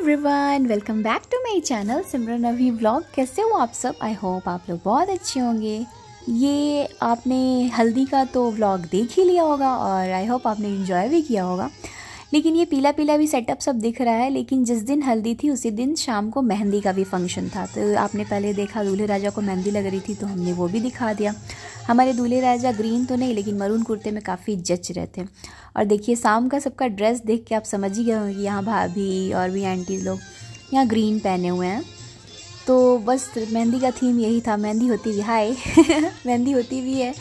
Everyone, welcome back to my channel Simran Abhi vlog. कैसे हो आप सब? आई होप आप लोग बहुत अच्छे होंगे। ये आपने हल्दी का तो व्लॉग देख ही लिया होगा और आई होप आपने एंजॉय भी किया होगा। लेकिन ये पीला पीला भी सेटअप सब दिख रहा है, लेकिन जिस दिन हल्दी थी उसी दिन शाम को मेहंदी का भी फंक्शन था। तो आपने पहले देखा दूल्हे राजा को मेहंदी लग रही थी, तो हमने वो भी दिखा दिया। हमारे दूल्हे राजा ग्रीन तो नहीं लेकिन मरून कुर्ते में काफ़ी जच रहे थे। और देखिए शाम का सबका ड्रेस देख के आप समझ ही गए होंगे, यहाँ भाभी और भी आंटी लोग यहाँ ग्रीन पहने हुए हैं। तो बस मेहंदी का थीम यही था, मेहंदी होती भी हाय मेहंदी होती भी है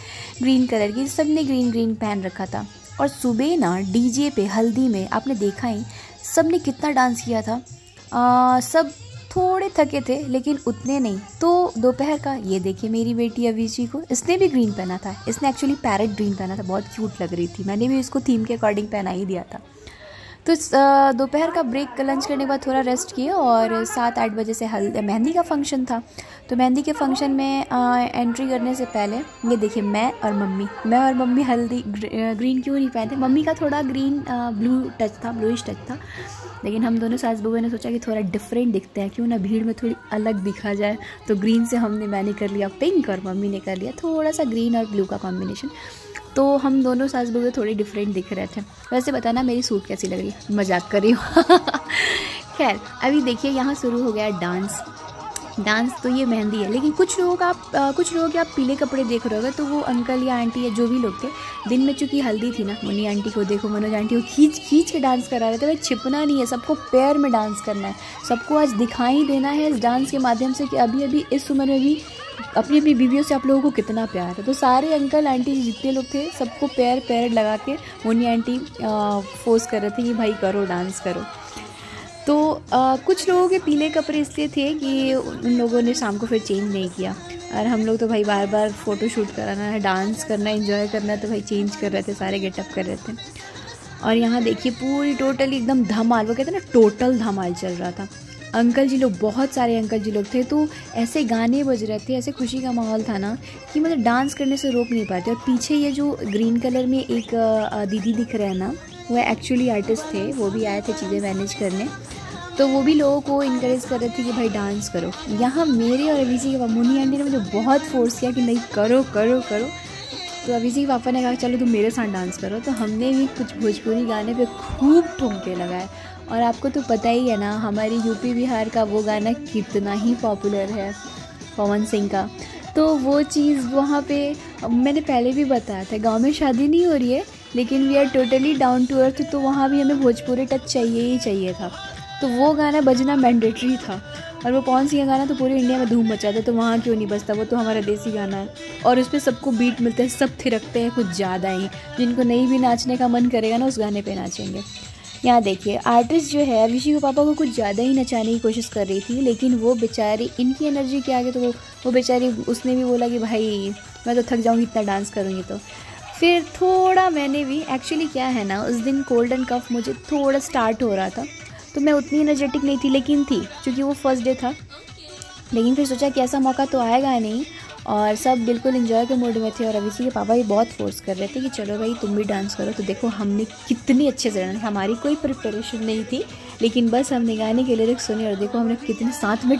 ग्रीन कलर की, सब ने ग्रीन ग्रीन पहन रखा था। और सुबह ना डीजे पे हल्दी में आपने देखा ही सब ने कितना डांस किया था। सब थोड़े थके थे लेकिन उतने नहीं। तो दोपहर का ये देखिए मेरी बेटी अविशी को, इसने भी ग्रीन पहना था। इसने एक्चुअली पैरेट ग्रीन पहना था, बहुत क्यूट लग रही थी। मैंने भी इसको थीम के अकॉर्डिंग पहना ही दिया था। तो दोपहर का ब्रेक लंच करने के बाद थोड़ा रेस्ट किया और 7-8 बजे से मेहंदी का फंक्शन था। तो मेहंदी के फंक्शन में एंट्री करने से पहले ये देखिए मैं और मम्मी हल्दी ग्रीन क्यों नहीं पहनते। मम्मी का थोड़ा ग्रीन ब्लू टच था, ब्लूइश टच था, लेकिन हम दोनों सास बहू ने सोचा कि थोड़ा डिफरेंट दिखते हैं, क्यों ना भीड़ में थोड़ी अलग दिखा जाए। तो ग्रीन से मैंने कर लिया पिंक और मम्मी ने कर लिया थोड़ा सा ग्रीन और ब्लू का कॉम्बिनेशन। तो हम दोनों सास बहू थोड़ी डिफरेंट दिख रहे थे। वैसे बताना मेरी सूट कैसी लग रही है, मजाक कर रही हूँ खैर अभी देखिए यहाँ शुरू हो गया डांस। तो ये मेहंदी है, लेकिन कुछ लोगों के आप पीले कपड़े देख रहे होगे, तो वो अंकल या आंटी या जो भी लोग थे, दिन में चूँकि हल्दी थी ना, मुन्नी आंटी को देखो, मनोज आंटी को खींच के डांस करा रहे थे। भाई छिपना नहीं है, सबको पैर में डांस करना है, सबको आज दिखाई देना है इस डांस के माध्यम से कि अभी अभी इस उम्र में भी अपनी अपनी बीवियों से आप लोगों को कितना प्यार है। तो सारे अंकल आंटी जितने लोग थे सबको पैर लगा के मुन्नी आंटी फोर्स कर रहे थे कि भाई करो, डांस करो। तो कुछ लोगों के पीले कपड़े इसलिए थे कि उन लोगों ने शाम को फिर चेंज नहीं किया, और हम लोग तो भाई बार बार फ़ोटो शूट कराना है, डांस करना है, एंजॉय करना है, तो भाई चेंज कर रहे थे, सारे गेटअप कर रहे थे। और यहाँ देखिए पूरी टोटली एकदम धमाल, वो कहते हैं ना टोटल धमाल चल रहा था। अंकल जी लोग, बहुत सारे अंकल जी लोग थे, तो ऐसे गाने बज रहे थे, ऐसे खुशी का माहौल था ना कि मतलब डांस करने से रोक नहीं पाते। और पीछे ये जो ग्रीन कलर में एक दीदी दिख रहे हैं ना, वो एक्चुअली आर्टिस्ट थे, वो भी आए थे चीज़ें मैनेज करने। तो वो भी लोगों को इनकरेज कर रहे थे कि भाई डांस करो। यहाँ मेरे और अविशी के मुन्नी आंटी ने मुझे बहुत फोर्स किया कि नहीं करो करो करो। तो अविशी के पापा ने कहा चलो तुम मेरे साथ डांस करो। तो हमने भी कुछ भोजपुरी गाने पे खूब ठुमके लगाए। और आपको तो पता ही है ना हमारी यूपी बिहार का वो गाना कितना ही पॉपुलर है, पवन सिंह का। तो वो चीज़ वहाँ पे मैंने पहले भी बताया था, गांव में शादी नहीं हो रही है लेकिन we are totally down to earth. तो वहाँ भी हमें भोजपुरी टच चाहिए ही चाहिए था। तो वो गाना बजना मैंडेटरी था। और वो पवन सिंह का गाना तो पूरे इंडिया में धूम मचाता है, तो वहाँ क्यों नहीं बजता, वो तो हमारा देसी गाना है। और उस पर सबको बीट मिलता है, सब थिरकते हैं कुछ ज़्यादा ही। जिनको नहीं भी नाचने का मन करेगा ना, उस गाने पे नाचेंगे। यहाँ देखिए आर्टिस्ट जो है अविशी के पापा को कुछ ज़्यादा ही नचाने की कोशिश कर रही थी, लेकिन वो बेचारी इनकी एनर्जी के आगे, तो वो बेचारी, उसने भी बोला कि भाई मैं तो थक जाऊँगी इतना डांस करूँगी। तो फिर थोड़ा मैंने भी, एक्चुअली क्या है ना, उस दिन कोल्ड एंड कफ मुझे थोड़ा स्टार्ट हो रहा था, तो मैं उतनी एनर्जेटिक नहीं थी, लेकिन थी क्योंकि वो फर्स्ट डे था। लेकिन फिर सोचा कि ऐसा मौका तो आएगा नहीं, और सब बिल्कुल एंजॉय के मूड में थे। और अविशी के पापा भी बहुत फोर्स कर रहे थे कि चलो भाई तुम भी डांस करो। तो देखो हमने कितनी अच्छे से डांस, हमारी कोई प्रिपरेशन नहीं थी, लेकिन बस हमने गाने के लिरिक्स सुने और देखो हमने कितने साथ में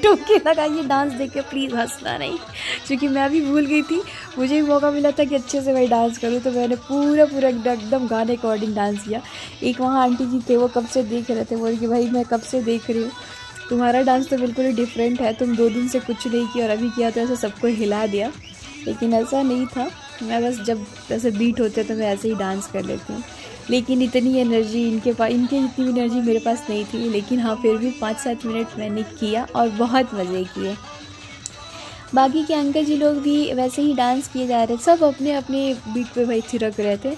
टोके लगाइए। डांस देख के प्लीज़ हंसना नहीं, क्योंकि मैं भी भूल गई थी। मुझे भी मौका मिला था कि अच्छे से भाई डांस करूँ, तो मैंने पूरा एकदम गाने के अकॉर्डिंग डांस किया। एक वहाँ आंटी जी थे, वो कब से देख रहे थे, बोल कि भाई मैं कब से देख रही हूँ, तुम्हारा डांस तो बिल्कुल ही डिफरेंट है, तुम 2 दिन से कुछ नहीं किया और अभी किया तो ऐसे सबको हिला दिया। लेकिन ऐसा नहीं था, मैं बस जब ऐसे बीट होते तो मैं ऐसे ही डांस कर लेती हूँ। लेकिन इतनी एनर्जी इनके जितनी भी एनर्जी मेरे पास नहीं थी। लेकिन हाँ फिर भी 5-7 मिनट मैंने किया और बहुत मज़े किए। बाकी के अंकल जी लोग भी वैसे ही डांस किए जा रहे थे, सब अपने अपने बीट पे भाई थिरक रहे थे।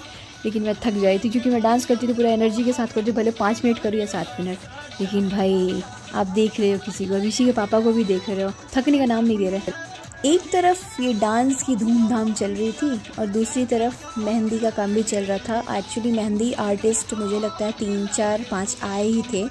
लेकिन मैं थक जाई थी क्योंकि मैं डांस करती थी पूरा एनर्जी के साथ करती, भले 5 मिनट करूँ या 7 मिनट। लेकिन भाई आप देख रहे हो किसी को, अविशी के पापा को भी देख रहे हो, थकने का नाम नहीं दे रहे। एक तरफ ये डांस की धूमधाम चल रही थी और दूसरी तरफ मेहंदी का काम भी चल रहा था। एक्चुअली मेहंदी आर्टिस्ट मुझे लगता है 3-4-5 आए ही थे,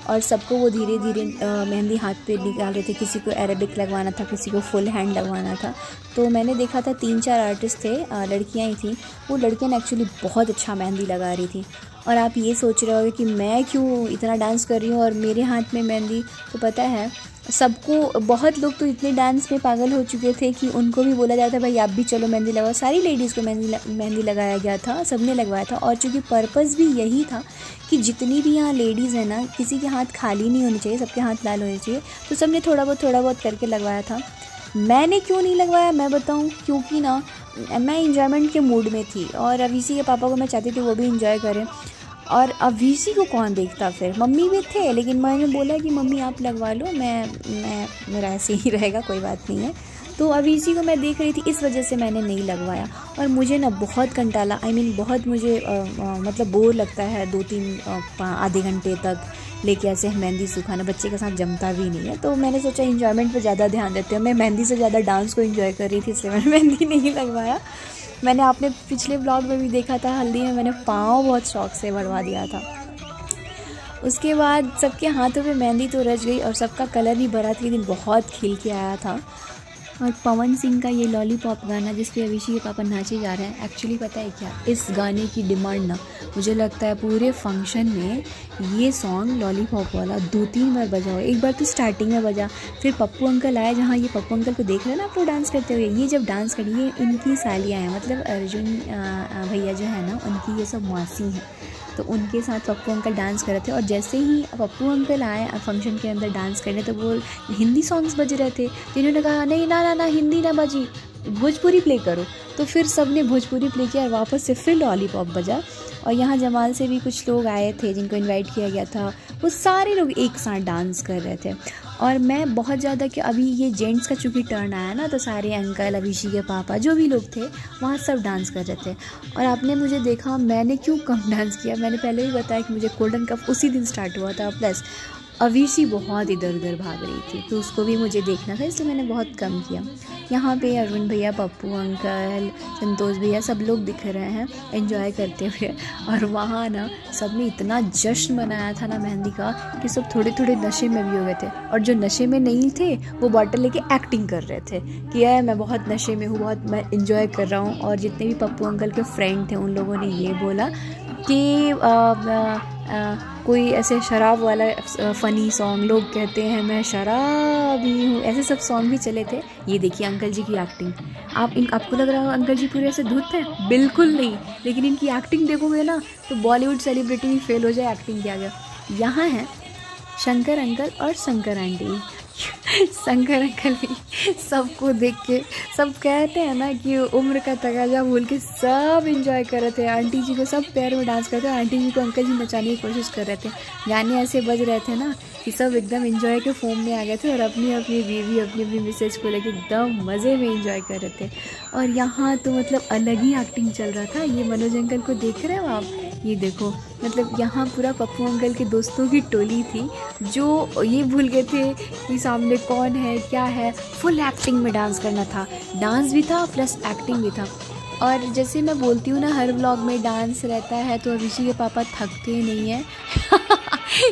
और सबको वो धीरे धीरे मेहंदी हाथ पे निकाल रहे थे। किसी को अरेबिक लगवाना था, किसी को फुल हैंड लगवाना था। तो मैंने देखा था 3-4 आर्टिस्ट थे, लड़कियां ही थी। वो लड़कियां एक्चुअली बहुत अच्छा मेहंदी लगा रही थी। और आप ये सोच रहे होगे कि मैं क्यों इतना डांस कर रही हूँ और मेरे हाथ में मेहंदी। तो पता है सबको, बहुत लोग तो इतने डांस में पागल हो चुके थे कि उनको भी बोला जाता है भाई आप भी चलो मेहंदी लगाओ। सारी लेडीज़ को मेहंदी लगाया गया था, सबने लगवाया था। और चूँकि पर्पस भी यही था कि जितनी भी यहाँ लेडीज़ हैं ना, किसी के हाथ खाली नहीं होने चाहिए, सबके हाथ लाल होने चाहिए। तो सबने थोड़ा बहुत करके लगवाया था। मैंने क्यों नहीं लगवाया मैं बताऊँ, क्योंकि ना मैं इंजॉयमेंट के मूड में थी और अवीसी के पापा को मैं चाहती थी वो भी इंजॉय करें। और अवीसी को कौन देखता, फिर मम्मी भी थे लेकिन मैंने बोला कि मम्मी आप लगवा लो, मैं मेरा ऐसे ही रहेगा, कोई बात नहीं है। तो अवीसी को मैं देख रही थी, इस वजह से मैंने नहीं लगवाया। और मुझे ना बहुत कंटाला, बहुत मुझे मतलब बोर लगता है 2-3 आधे घंटे तक लेके ऐसे मेहंदी सुखाना, बच्चे के साथ जमता भी नहीं है। तो मैंने सोचा इंजॉयमेंट पर ज़्यादा ध्यान देते हैं, मैं मेहंदी से ज़्यादा डांस को इंजॉय कर रही थी, इसलिए मैंने मेहंदी नहीं लगवाया। मैंने आपने पिछले ब्लॉग में भी देखा था, हल्दी में मैंने पाँव बहुत शौक से बढ़वा दिया था। उसके बाद सबके हाथों पे मेहंदी तो रच गई और सबका कलर भी बारात के दिन बहुत खिल के आया था। और पवन सिंह का ये लॉलीपॉप गाना जिस पे अवीशी के पापा नाचे जा रहे हैं, एक्चुअली पता है क्या, इस गाने की डिमांड ना मुझे लगता है पूरे फंक्शन में ये सॉन्ग लॉलीपॉप वाला 2-3 बार बजा हो। एक बार तो स्टार्टिंग में बजा, फिर पप्पू अंकल आए, जहाँ ये पप्पू अंकल को देख रहे हैं ना आप लोग डांस करते हुए, ये जब डांस करी, ये इनकी सालियाँ हैं, मतलब अर्जुन भैया जो है ना उनकी ये सब मौसी हैं। तो उनके साथ पप्पू अंकल डांस कर रहे थे और जैसे ही पप्पू अंकल आए फंक्शन के अंदर डांस करने, तो वो हिंदी सॉन्ग्स बज रहे थे। जिन्होंने कहा नहीं ना हिंदी ना बजी, भोजपुरी प्ले करो। तो फिर सब ने भोजपुरी प्ले किया और वापस से फिर लॉलीपॉप बजा। और यहाँ जमाल से भी कुछ लोग आए थे जिनको इनवाइट किया गया था, वो सारे लोग एक साथ डांस कर रहे थे। और मैं बहुत ज़्यादा कि अभी ये जेंट्स का चूँकि टर्न आया ना, तो सारे अंकल, अवीशी के पापा, जो भी लोग थे वहाँ सब डांस कर रहे थे। और आपने मुझे देखा मैंने क्यों कम डांस किया, मैंने पहले ही बताया कि मुझे गोल्डन कप उसी दिन स्टार्ट हुआ था, प्लस अवीशी बहुत इधर उधर भाग रही थी तो उसको भी मुझे देखना था, इसलिए मैंने बहुत कम किया। यहाँ पे अरुण भैया, पप्पू अंकल, संतोष भैया सब लोग दिख रहे हैं एंजॉय करते हुए। और वहाँ ना सब ने इतना जश्न मनाया था ना मेहंदी का कि सब थोड़े थोड़े नशे में भी हो गए थे। और जो नशे में नहीं थे वो बॉटल लेके एक्टिंग कर रहे थे कि यार मैं बहुत नशे में हूँ, बहुत मैं इंजॉय कर रहा हूँ। और जितने भी पप्पू अंकल के फ्रेंड थे उन लोगों ने ये बोला कि कोई ऐसे शराब वाला फ़नी सॉन्ग, लोग कहते हैं मैं शराबी हूँ, ऐसे सब सॉन्ग भी चले थे। ये देखिए अंकल जी की एक्टिंग, आपको लग रहा हो अंकल जी पूरे ऐसे धुत हैं, बिल्कुल नहीं, लेकिन इनकी एक्टिंग देखोगे ना तो बॉलीवुड सेलिब्रिटी भी फेल हो जाए एक्टिंग किया गया। यहाँ है शंकर अंकल और शंकर आंटी। शंकर अंकल भी सबको देख के, सब कहते हैं ना कि उम्र का तकाजा भूल के सब एंजॉय कर रहे थे। आंटी जी को सब पैर में डांस करते, आंटी जी को अंकल जी नचाने की कोशिश कर रहे थे। गाने ऐसे बज रहे थे ना कि सब एकदम एंजॉय के फॉर्म में आ गए थे और अपनी अपनी बीवी, अपनी अपनी मिसेज को लेके एकदम मज़े में एंजॉय कर रहे थे। और यहाँ तो मतलब अलग ही एक्टिंग चल रहा था। ये मनोज अंकल को देख रहे हो आप, ये देखो, मतलब यहाँ पूरा पप्पू अंकल के दोस्तों की टोली थी जो ये भूल गए थे कि सामने कौन है क्या है। फुल एक्टिंग में डांस करना था, डांस भी था प्लस एक्टिंग भी था। और जैसे मैं बोलती हूँ ना हर व्लॉग में डांस रहता है, तो अभिषेक के पापा थकते नहीं हैं।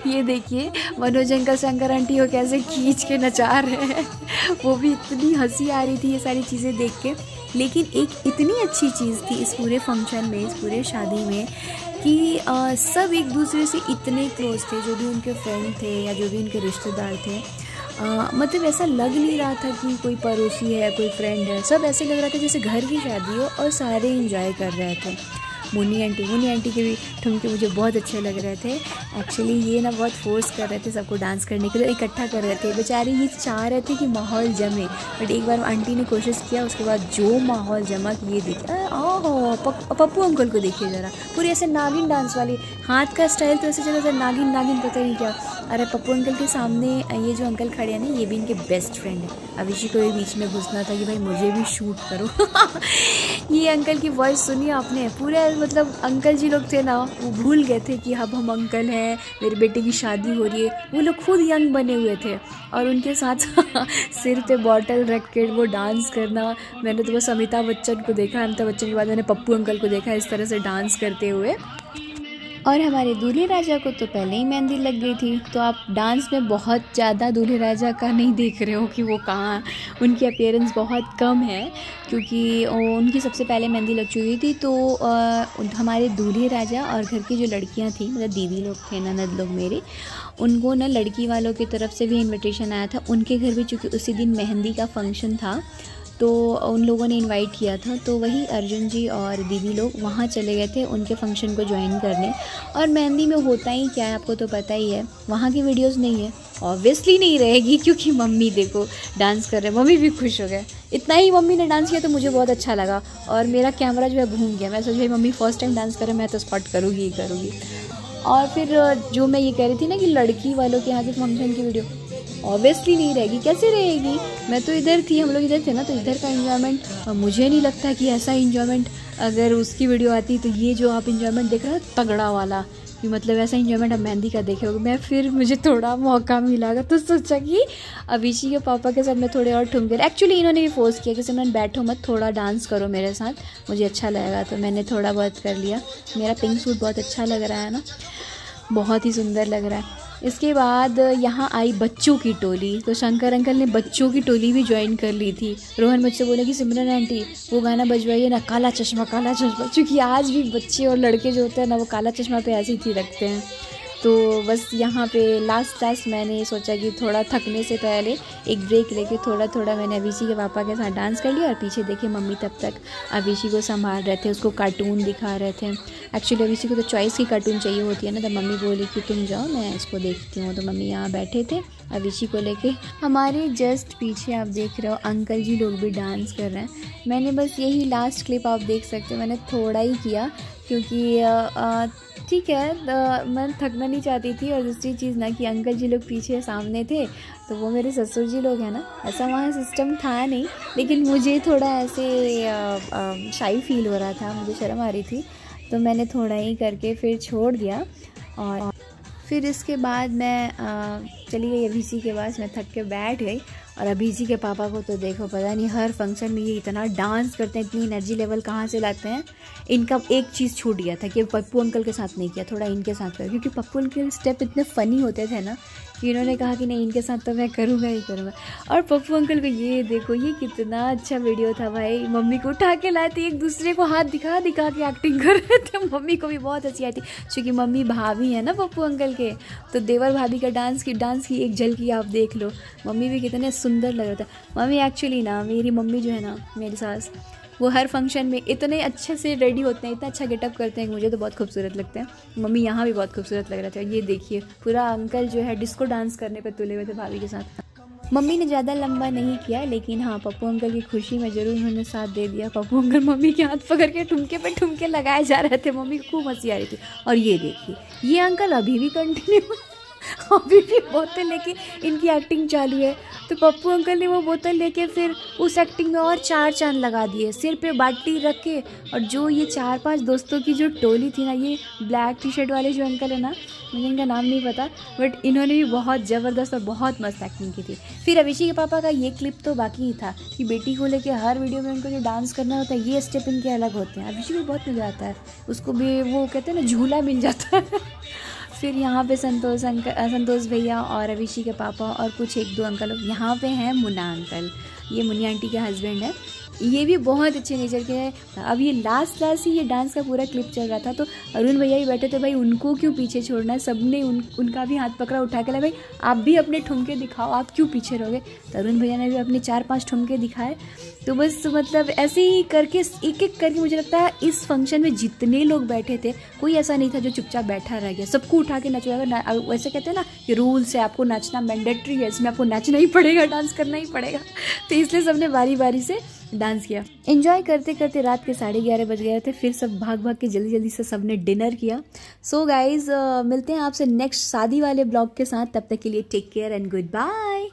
ये देखिए मनोज अंकल, शंकर आंटी को कैसे खींच के नचा रहे हैं। वो भी इतनी हंसी आ रही थी ये सारी चीज़ें देख के। लेकिन एक इतनी अच्छी चीज़ थी इस पूरे फंक्शन में, इस पूरे शादी में, कि सब एक दूसरे से इतने क्लोज थे, जो भी उनके फ्रेंड थे या जो भी उनके रिश्तेदार थे। मतलब ऐसा लग नहीं रहा था कि कोई पड़ोसी है, कोई फ्रेंड है, सब ऐसे लग रहा था जैसे घर की शादी हो और सारे एंजॉय कर रहे थे। मुन्नी आंटी के भी ठुमके मुझे बहुत अच्छे लग रहे थे। एक्चुअली ये ना बहुत फोर्स कर रहे थे सबको डांस करने के लिए, इकट्ठा कर रहे थे। बेचारे ये चाह रहे थे कि माहौल जमे, बट एक बार आंटी ने कोशिश किया, उसके बाद जो माहौल जमा कि ये देखिए, ओहो पप्पू अंकल को देखिए ज़रा, पूरी ऐसे नागिन डांस वाली, हाथ का स्टाइल तो ऐसे चला था नागिन पता नहीं क्या। अरे पप्पू अंकल के सामने ये जो अंकल खड़े हैं ना, ये भी इनके बेस्ट फ्रेंड है। अभिषी को भी बीच में घुसना था कि भाई मुझे भी शूट करो। ये अंकल की वॉइस सुनी आपने, पूरे मतलब अंकल जी लोग थे ना वो भूल गए थे कि अब हम अंकल हैं, मेरे बेटे की शादी हो रही है। वो लोग खुद यंग बने हुए थे और उनके साथ सिर पे बॉटल रख के वो डांस करना। मैंने तो बस अमिताभ बच्चन को देखा, अमिताभ बच्चन के बाद मैंने पप्पू अंकल को देखा इस तरह से डांस करते हुए। और हमारे दूल्हे राजा को तो पहले ही मेहंदी लग गई थी, तो आप डांस में बहुत ज़्यादा दूल्हे राजा का नहीं देख रहे हो कि वो कहाँ, उनकी अपीयरेंस बहुत कम है क्योंकि उनकी सबसे पहले मेहंदी लग चुकी थी। तो हमारे दूल्हे राजा और घर की जो लड़कियां थी, मतलब दीदी लोग थे, ननद लोग मेरे, उनको ना लड़की वालों की तरफ से भी इन्विटेशन आया था उनके घर भी, चूँकि उसी दिन मेहंदी का फंक्शन था तो उन लोगों ने इनवाइट किया था। तो वही अर्जुन जी और दीदी लोग वहाँ चले गए थे उनके फंक्शन को ज्वाइन करने। और मेहंदी में होता ही क्या है आपको तो पता ही है, वहाँ की वीडियोस नहीं है, ऑब्वियसली नहीं रहेगी क्योंकि मम्मी देखो डांस कर रहे हैं, मम्मी भी खुश हो गए। इतना ही मम्मी ने डांस किया तो मुझे बहुत अच्छा लगा और मेरा कैमरा जो है घूम गया। मैं सोच भाई मम्मी फर्स्ट टाइम डांस कर रहे हैं, मैं तो स्पॉट करूँगी ही करूँगी। और फिर जो मैं ये कह रही थी ना कि लड़की वालों के यहाँ के फंक्शन की वीडियो ऑब्वियसली नहीं रहेगी, कैसे रहेगी, मैं तो इधर थी, हम लोग इधर थे ना, तो इधर का एंजॉयमेंट मुझे नहीं लगता कि ऐसा एंजॉयमेंट अगर उसकी वीडियो आती तो ये जो आप एंजॉयमेंट देख रहे हो तगड़ा वाला, कि मतलब ऐसा एंजॉयमेंट आप मेहंदी का देखे होगे। मैं फिर मुझे थोड़ा मौका मिला तो सोचा कि अभिषी के पापा के साथ मैं थोड़े और ठुमके, एक्चुअली इन्होंने भी फोर्स किया कि सिमरन बैठो मत, थोड़ा डांस करो मेरे साथ, मुझे अच्छा लगेगा। तो मैंने थोड़ा बहुत कर लिया। मेरा पिंक सूट बहुत अच्छा लग रहा है ना, बहुत ही सुंदर लग रहा है। इसके बाद यहाँ आई बच्चों की टोली, तो शंकर अंकल ने बच्चों की टोली भी ज्वाइन कर ली थी। रोहन मुझसे बोले कि सिमरन आंटी वो गाना बजवाइए ना, काला चश्मा काला चश्मा, क्योंकि आज भी बच्चे और लड़के जो होते हैं ना वो काला चश्मा पे ऐसे ही रखते हैं। तो बस यहाँ पे लास्ट मैंने सोचा कि थोड़ा थकने से पहले एक ब्रेक लेके थोड़ा मैंने अभिषी के पापा के साथ डांस कर लिया। और पीछे देखिए मम्मी तब तक अभिषी को संभाल रहे थे, उसको कार्टून दिखा रहे थे। एक्चुअली अभिषी को तो चॉइस की कार्टून चाहिए होती है ना, तो मम्मी बोली कि तुम जाओ मैं इसको देखती हूँ। तो मम्मी यहाँ बैठे थे अभिषी को लेके। हमारे जस्ट पीछे आप देख रहे हो अंकल जी लोग भी डांस कर रहे हैं। मैंने बस यही लास्ट क्लिप आप देख सकते हो, मैंने थोड़ा ही किया क्योंकि ठीक है मैं थकना नहीं चाहती थी। और दूसरी चीज़ ना कि अंकल जी लोग पीछे सामने थे तो वो मेरे ससुर जी लोग हैं ना, ऐसा वहाँ सिस्टम था नहीं, लेकिन मुझे थोड़ा ऐसे शाई फील हो रहा था, मुझे शर्म आ रही थी, तो मैंने थोड़ा ही करके फिर छोड़ दिया। और फिर इसके बाद मैं चली गई अभिषी के पास, मैं थक के बैठ गई। और अभिषी के पापा को तो देखो पता नहीं हर फंक्शन में ये इतना डांस करते हैं, इतनी एनर्जी लेवल कहाँ से लाते हैं। इनका एक चीज़ छूट गया था कि पप्पू अंकल के साथ नहीं किया, थोड़ा इनके साथ कर, क्योंकि पप्पू अंकल स्टेप इतने फ़नी होते थे ना कि इन्होंने कहा कि नहीं इनके साथ तो मैं करूँगा ही करूँगा। और पप्पू अंकल को ये देखो, ये कितना अच्छा वीडियो था भाई, मम्मी को उठा के लाए थे, एक दूसरे को हाथ दिखा दिखा के एक्टिंग कर रहे थे। मम्मी को भी बहुत हंसी आई थी क्योंकि मम्मी भाभी है ना पप्पू अंकल के, तो देवर भाभी का डांस की एक झलकी आप देख लो, मम्मी भी कितने सुंदर लग रहा था। मम्मी एक्चुअली ना, मेरी मम्मी जो है ना, मेरी सास, वो हर फंक्शन में इतने अच्छे से रेडी होते हैं, इतना अच्छा गेटअप करते हैं कि मुझे तो बहुत खूबसूरत लगते हैं। मम्मी यहाँ भी बहुत खूबसूरत लग रहा था। ये देखिए पूरा अंकल जो है डिस्को डांस करने पे तुले हुए थे भाभी के साथ। मम्मी ने ज़्यादा लंबा नहीं किया, लेकिन हाँ पप्पू अंकल की खुशी में ज़रूर उन्होंने साथ दे दिया। पप्पू अंकल मम्मी के हाथ पकड़ के ठुमके पे ठुमके लगाए जा रहे थे, मम्मी को खूब हंसी आ रही थी। और ये देखिए ये अंकल अभी भी कंटिन्यू अभी भी बोतल लेके इनकी एक्टिंग चालू है। तो पप्पू अंकल ने वो बोतल लेके फिर उस एक्टिंग में और 4 चांद लगा दिए, सिर पे बाल्टी रख के। और जो ये 4-5 दोस्तों की जो टोली थी ना, ये ब्लैक टी शर्ट वाले जो अंकल है ना, मुझे इनका नाम नहीं पता, बट इन्होंने भी बहुत ज़बरदस्त और बहुत मस्त एक्टिंग की थी। फिर अभिषी के पापा का ये क्लिप तो बाकी ही था कि बेटी को लेके हर वीडियो में उनको जो डांस करना होता है, ये स्टेप इनके अलग होते हैं। अभिषी को बहुत मज़ा आता है, उसको भी वो कहते हैं ना झूला मिल जाता है। फिर यहाँ पे संतोष भैया और अभिषी के पापा और कुछ 1-2 अंकल लोग यहाँ पे हैं। मुन्ना अंकल, ये मुन्नी आंटी के हस्बैंड है, ये भी बहुत अच्छे नेचर के हैं। अब ये लास्ट ही ये डांस का पूरा क्लिप चल रहा था, तो अरुण भैया भी बैठे थे, भाई उनको क्यों पीछे छोड़ना है, सबने उनका भी हाथ पकड़ा, उठा के लाए, भाई आप भी अपने ठुमके दिखाओ, आप क्यों पीछे रहोगे। तो अरुण भैया ने भी अपने 4-5 ठुमके दिखाए। तो बस मतलब ऐसे ही करके एक एक करके मुझे लगता है इस फंक्शन में जितने लोग बैठे थे कोई ऐसा नहीं था जो चुपचाप बैठा रह गया, सबको उठा के नचवाएगा। वैसे कहते हैं ना कि रूल्स है, आपको नाचना मैंडेटरी है, इसमें आपको नाचना ही पड़ेगा, डांस करना ही पड़ेगा। तो इसलिए सबने बारी बारी से डांस किया। एंजॉय करते करते रात के 11:30 बज गए थे। फिर सब भाग भाग के जल्दी से सबने डिनर किया। सो गाइज मिलते हैं आपसे नेक्स्ट शादी वाले ब्लॉग के साथ, तब तक के लिए take care and good bye.